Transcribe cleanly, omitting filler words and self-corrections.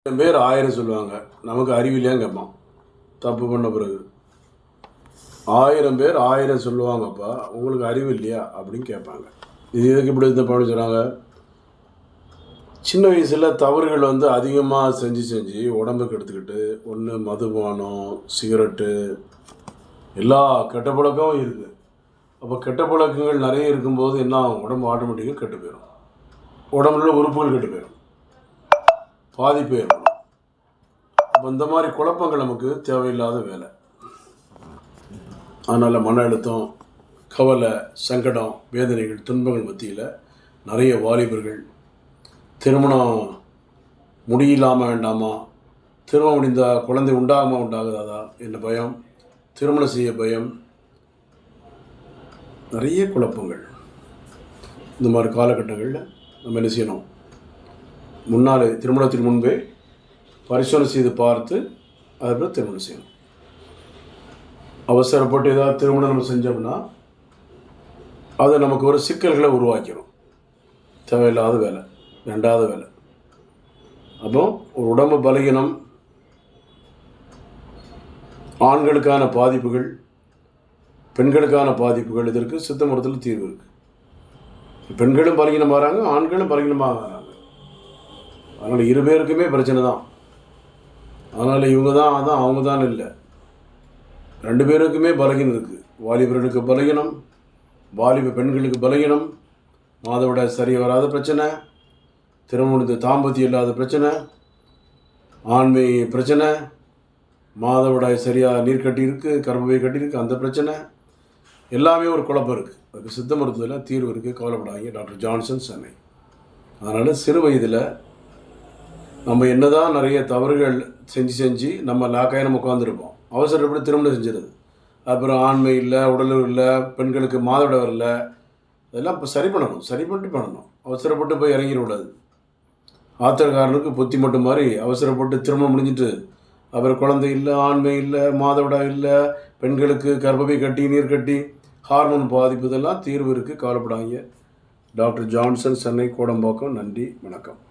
பேர் 1000 சொல்லுவாங்க, நமக்கு அறிவில்லையான்னு கேட்பான். தப்பு பண்ண பிறகு 1000 பேர் 1000 சொல்லுவாங்கப்பா, உங்களுக்கு அறிவு இல்லையா அப்படின்னு கேட்பாங்க. இது எதுக்கு இப்படி தப்பான்னு சொல்கிறாங்க? சின்ன வயசில் தவறுகள் அதிகமாக செஞ்சு உடம்புக்கு எடுத்துக்கிட்டு ஒன்று மதுபானம், சிகரெட்டு, எல்லா கெட்ட பழக்கமும் இருக்குது. அப்போ கெட்ட பழக்கங்கள் நிறைய இருக்கும்போது என்ன ஆகும்? உடம்பு ஆட்டோமேட்டிக்காக கெட்டு போயிடும். உடம்புல உறுப்புகள் கெட்டு போயிடும், பாதிப்பு ஏற்படும். அப்போ இந்த மாதிரி குழப்பங்கள் நமக்கு தேவையில்லாத வேலை. அதனால் மன அழுத்தம், கவலை, சங்கடம், வேதனைகள், துன்பங்கள் மத்தியில் நிறைய வாலிபர்கள் திருமணம் முடியலாமா வேண்டாமா, திருமணம் முடிந்தால் குழந்தை உண்டாகுதாதா என்ன பயம், திருமணம் செய்ய பயம், நிறைய குழப்பங்கள். இந்த மாதிரி காலகட்டங்களில் நம்ம என்ன செய்யணும்? முன்னாலே திருமணத்திற்கு முன்பே பரிசோதனை செய்து பார்த்து அதுக்கப்புறம் திருமணம் செய்யணும். அவசரப்பட்டு ஏதாவது திருமணம் நம்ம செஞ்சோம்னா அது நமக்கு ஒரு சிக்கல்களை உருவாக்கிடும். தேவையில்லாத வேலை, ரெண்டாவது வேலை. அப்போ ஒரு உடம்பு பலகீனம், ஆண்களுக்கான பாதிப்புகள், பெண்களுக்கான பாதிப்புகள், இதற்கு சித்த மருத்துவத்தில் தீர்வு இருக்குது. பெண்களும் பலகீனம் வராங்க, ஆண்களும் பலகீனமாக வராங்க. அதனால் இரு பேருக்குமே பிரச்சனை தான். அதனால் இவங்க தான் அதான் அவங்க தான் இல்லை, ரெண்டு பேருக்குமே பலகீனம் இருக்குது. வாலிபர்களுக்கு பலகீனம், வாலிப பெண்களுக்கு பலகீனம், மாதவிடாய் சரி வராத பிரச்சனை, திருமணத்து தாம்பத்தியம் இல்லாத பிரச்சனை, ஆண்மை பிரச்சனை, மாதவிடாய் சரியாக நீர் கட்டி இருக்குது, கர்ப்பப்பை கட்டியிருக்கு, அந்த பிரச்சனை எல்லாமே ஒரு குழப்பம் இருக்குது. அதுக்கு சித்த மருத்துவத்தில் தீர்வு இருக்குது, கவலைப்படாதீங்க. Doctor Johnson, Chennai. அதனால் சிறு வயதில் நம்ம என்ன தான் நிறைய தவறுகள் செஞ்சு நம்ம லாக்காக நம்ம உட்காந்துருப்போம். அவசரப்படி திருமணம் செஞ்சிருது. அப்புறம் ஆண்மை இல்லை, உடலுறவு இல்லை, பெண்களுக்கு மாதவிடாய் வரல, அதெல்லாம் இப்போ சரி பண்ணிட்டு பண்ணணும். அவசரப்பட்டு போய் இறங்கிடக்கூடாது. ஆத்திரக்காரனுக்கு புத்தி மட்டும் மாதிரி அவசரப்பட்டு திருமணம் முடிஞ்சிட்டு அப்புறம் குழந்தை இல்லை, ஆண்மை இல்லை, மாதவிடாய் இல்லை, பெண்களுக்கு கர்ப்பப்பை கட்டி, நீர் கட்டி, ஹார்மோன் பாதிப்பு, இதெல்லாம் தீர்வு இருக்குது, கவலைப்படாதீங்க. Doctor Johnson, Chennai, Kodambakkam. நன்றி, வணக்கம்.